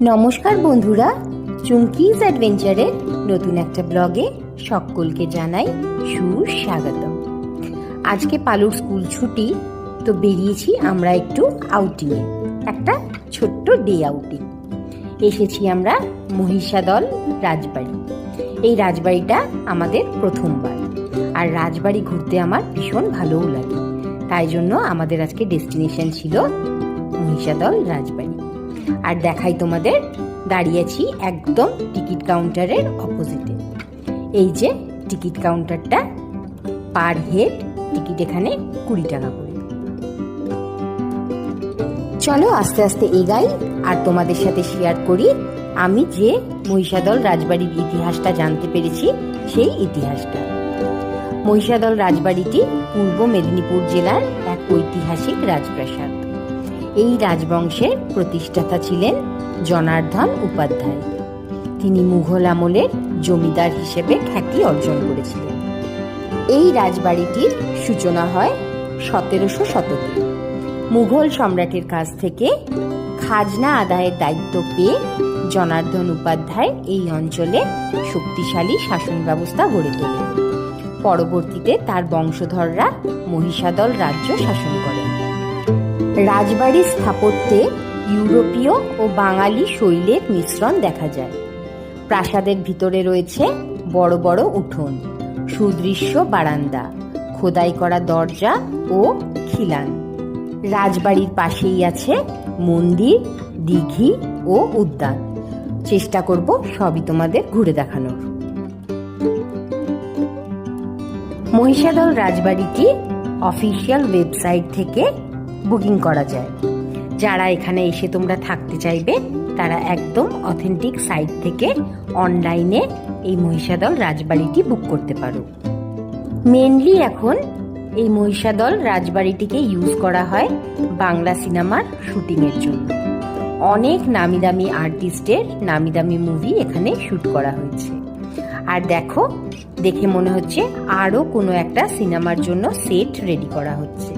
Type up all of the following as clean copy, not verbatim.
নমস্কার বন্ধুরা, চুমকিজ অ্যাডভেঞ্চারের নতুন একটা ব্লগে সকলকে জানাই সুস্বাগতম। আজকে পালুর স্কুল ছুটি, তো বেরিয়েছি আমরা একটু আউটিংয়ে, একটা ছোট্ট ডে আউটিং। এসেছি আমরা মহিষাদল রাজবাড়ি। এই রাজবাড়িটা আমাদের প্রথমবার, আর রাজবাড়ি ঘুরতে আমার ভীষণ ভালোও লাগে। তাই জন্য আমাদের আজকে ডেস্টিনেশন ছিল মহিষাদল রাজবাড়ি। আর দেখাই তোমাদের, দাঁড়িয়েছি একদম টিকিট কাউন্টারের অপোজিটে। এই যে টিকিট কাউন্টারটা, পার হেড টিকিট এখানে 20 টাকা করে। চলো আস্তে আস্তে এগাই আর তোমাদের সাথে শেয়ার করি আমি যে মহিষাদল রাজবাড়ির ইতিহাসটা জানতে পেরেছি, সেই ইতিহাসটা। মহিষাদল রাজবাড়িটি পূর্ব মেদিনীপুর জেলার এক ঐতিহাসিক রাজপ্রাসাদ। এই রাজবংশের প্রতিষ্ঠাতা ছিলেন জনার্দন উপাধ্যায়। তিনি মুঘল আমলের জমিদার হিসেবে খ্যাতি অর্জন করেছিলেন। এই রাজবাড়িটির সূচনা হয় 1700 শতকে। মুঘল সম্রাটের কাছ থেকে খাজনা আদায়ের দায়িত্ব পেয়ে জনার্দন উপাধ্যায় এই অঞ্চলে শক্তিশালী শাসন ব্যবস্থা গড়ে তোলেন। পরবর্তীতে তার বংশধররা মহিষাদল রাজ্য শাসন করেন। রাজবাড়ির স্থাপত্যে ইউরোপীয় ও বাঙালি শৈলের মিশ্রণ দেখা যায়। প্রাসাদের ভিতরে রয়েছে বড় বড় উঠোন, সুদৃশ্য বারান্দা, খোদাই করা দরজা ও খিলান। রাজবাড়ির পাশেই আছে মন্দির, দিঘি ও উদ্যান। চেষ্টা করব সবই তোমাদের ঘুরে দেখানোর। মহিষাদল রাজবাড়িটি অফিসিয়াল ওয়েবসাইট থেকে বুকিং করা যায়। যারা এখানে এসে তোমরা থাকতে চাইবে, তারা একদম অথেন্টিক সাইট থেকে অনলাইনে এই মহিষাদল রাজবাড়িটি বুক করতে পারো। মেনলি এখন এই মহিষাদল রাজবাড়িটিকে ইউজ করা হয় বাংলা সিনেমার শুটিংয়ের জন্য। অনেক নামি দামি আর্টিস্টের নামি দামি মুভি এখানে শুট করা হয়েছে। আর দেখো, দেখে মনে হচ্ছে আরও কোনো একটা সিনেমার জন্য সেট রেডি করা হচ্ছে।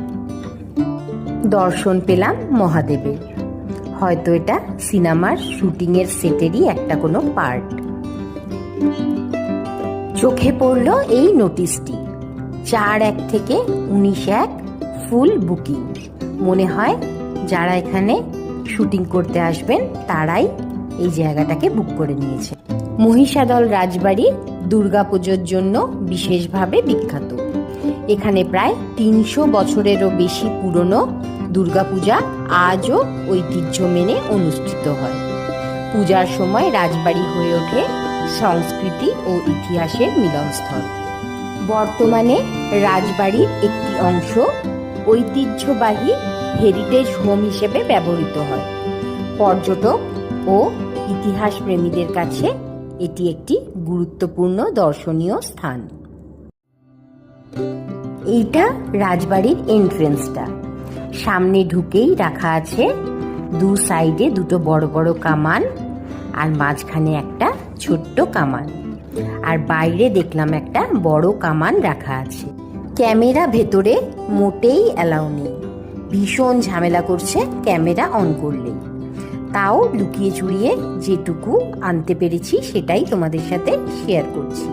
দর্শন পেলাম মহাদেবের। হয়তো এটা সিনেমার শুটিংয়ের সেটেরই একটা কোনো পার্ট। চোখে পড়লো এই নোটিশটি, 4/1 থেকে 19/1 ফুল বুকিং। মনে হয় যারা এখানে শুটিং করতে আসবেন তারাই এই জায়গাটাকে বুক করে নিয়েছে। মহিষাদল রাজবাড়ি দুর্গাপুজোর জন্য বিশেষভাবে বিখ্যাত। এখানে প্রায় 300 বছরেরও বেশি পুরনো দুর্গাপূজা আজও ঐতিহ্য মেনে অনুষ্ঠিত হয়। পূজার সময় রাজবাড়ি হয়ে ওঠে সংস্কৃতি ও ইতিহাসের মিলনস্থল। বর্তমানে রাজবাড়ির একটি অংশ ঐতিহ্যবাহী হেরিটেজ হোম হিসেবে ব্যবহৃত হয়। পর্যটক ও ইতিহাস প্রেমীদের কাছে এটি একটি গুরুত্বপূর্ণ দর্শনীয় স্থান। এইটা রাজবাড়ির এন্ট্রেন্সটা। সামনে ঢুকেই রাখা আছে দু সাইডে দুটো বড় বড় কামান, আর মাঝখানে একটা ছোট্ট কামান। আর বাইরে দেখলাম একটা বড় কামান রাখা আছে। ক্যামেরা ভেতরে মোটেই অ্যালাউ নেই। ভীষণ ঝামেলা করছে ক্যামেরা অন করলেই। তাও লুকিয়ে চুরিয়ে যেটুকু আনতে পেরেছি সেটাই তোমাদের সাথে শেয়ার করছি।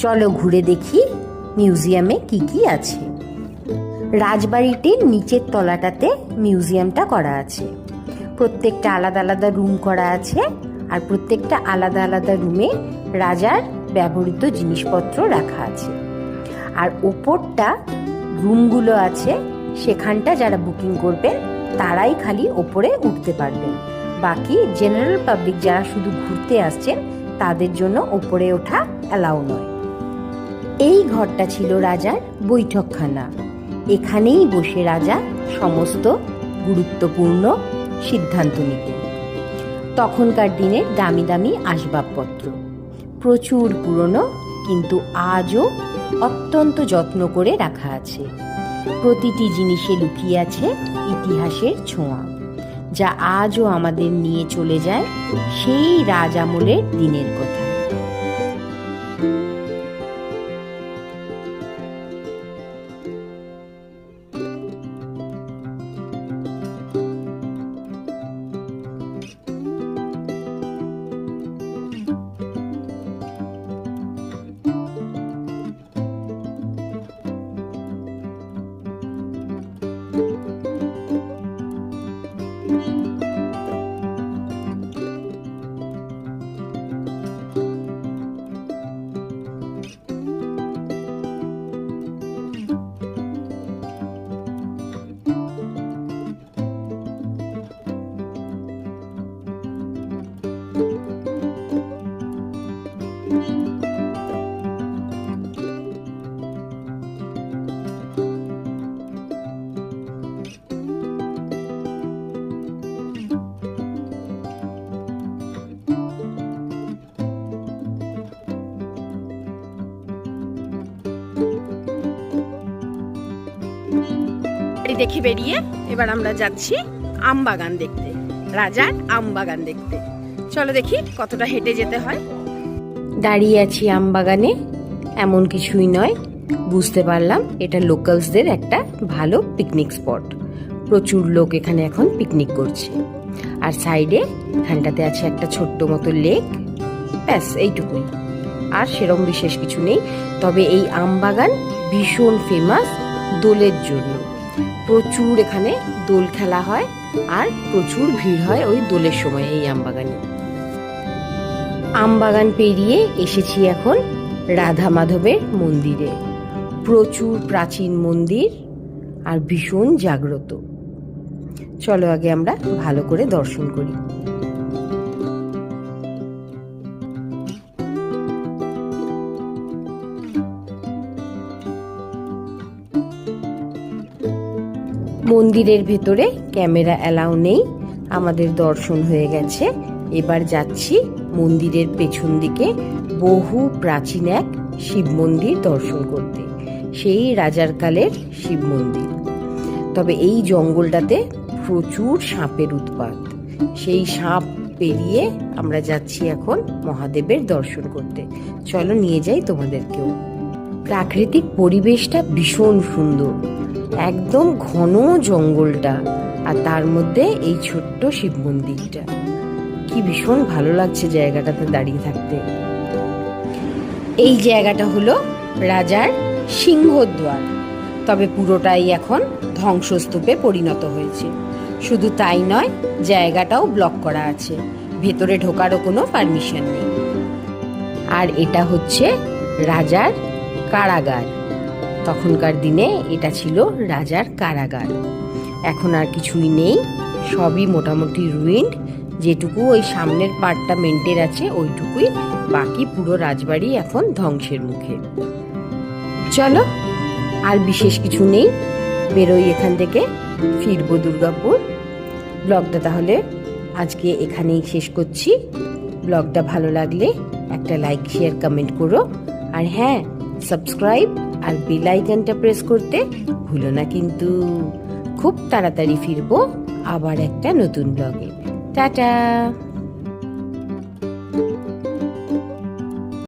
চলো ঘুরে দেখি মিউজিয়ামে কি কি আছে। রাজবাড়িটির নিচের তলাটাতে মিউজিয়ামটা করা আছে। প্রত্যেকটা আলাদা আলাদা রুম করা আছে, আর প্রত্যেকটা আলাদা আলাদা রুমে রাজার ব্যবহৃত জিনিসপত্র রাখা আছে। আর ওপরটা রুমগুলো আছে, সেখানটা যারা বুকিং করবেন তারাই খালি ওপরে উঠতে পারবেন। বাকি জেনারেল পাবলিক যারা শুধু ঘুরতে আসছেন তাদের জন্য ওপরে ওঠা অ্যালাউ নয়। এই ঘরটা ছিল রাজার বৈঠকখানা। এখানেই বসে রাজা সমস্ত গুরুত্বপূর্ণ সিদ্ধান্ত নিতেন। তখনকার দিনের দামি দামি আসবাবপত্র, প্রচুর পুরনো, কিন্তু আজও অত্যন্ত যত্ন করে রাখা আছে। প্রতিটি জিনিসে লুকিয়ে আছে ইতিহাসের ছোঁয়া, যা আজও আমাদের নিয়ে চলে যায় সেই রাজ আমলের দিনের কথা। দেখে বেরিয়ে এবার আমরা যাচ্ছি আমবাগান দেখতে, রাজার আমবাগান দেখতে। চলো দেখি কতটা হেঁটে যেতে হয়। দাঁড়িয়ে আছি আমবাগানে, এমন কিছুই নয়, বুঝতে পারলাম এটা লোকালসদের একটা ভালো পিকনিক স্পট। প্রচুর লোক এখানে এখন পিকনিক করছে। আর সাইডে এখানটাতে আছে একটা ছোট্ট মতো লেক, ব্যাস এইটুকুই, আর সেরকম বিশেষ কিছু নেই। তবে এই আমবাগান ভীষণ ফেমাস দোলের জন্য। প্রচুর এখানে দোল খেলা হয় আর প্রচুর ভিড় হয় ওই দোলের সময় এই আমবাগানে। আমবাগান পেরিয়ে এসেছি এখন রাধা মাধবের মন্দিরে। প্রচুর প্রাচীন মন্দির আর ভীষণ জাগ্রত। চলো আগে আমরা ভালো করে দর্শন করি। মন্দিরের ভেতরে ক্যামেরা অ্যালাউ নেই, আমাদের দর্শন হয়ে গেছে। এবার যাচ্ছি মন্দিরের পেছন দিকে বহু প্রাচীন এক শিব মন্দির দর্শন করতে, সেই রাজার কালের শিব মন্দির। তবে এই জঙ্গলটাতে প্রচুর সাপের উৎপাত। সেই সাপ পেরিয়ে আমরা যাচ্ছি এখন মহাদেবের দর্শন করতে। চলো নিয়ে যাই তোমাদেরকেও। প্রাকৃতিক পরিবেশটা ভীষণ সুন্দর, একদম ঘন জঙ্গলটা, আর তার মধ্যে এই ছোট্ট শিব মন্দিরটা। কি ভীষণ ভালো লাগছে জায়গাটাতে দাঁড়িয়ে থাকতে। এই জায়গাটা হলো রাজার সিংহদ্বার, তবে পুরোটাই এখন ধ্বংসস্তূপে পরিণত হয়েছে। শুধু তাই নয়, জায়গাটাও ব্লক করা আছে, ভেতরে ঢোকারও কোনো পারমিশন নেই। আর এটা হচ্ছে রাজার কারাগার। তখনকার দিনে এটা ছিল রাজার কারাগার। এখন আর কিছুই নেই, সবই মোটামুটি রুইন্ড। যেটুকু ওই সামনের পার্টটা মেনটেন আছে ওইটুকুই, বাকি পুরো রাজবাড়ি এখন ধ্বংসের মুখে। চলো, আর বিশেষ কিছু নেই, বেরোই এখান থেকে, ফিরবো দুর্গাপুর। ব্লগটা তাহলে আজকে এখানেই শেষ করছি। ব্লগটা ভালো লাগলে একটা লাইক, শেয়ার, কমেন্ট করো। আর হ্যাঁ, সাবস্ক্রাইব আর বেল আইকনটা প্রেস করতে ভুলো না কিন্তু। খুব তাড়াতাড়ি ফিরবো আবার একটা নতুন ব্লগে। টাটা।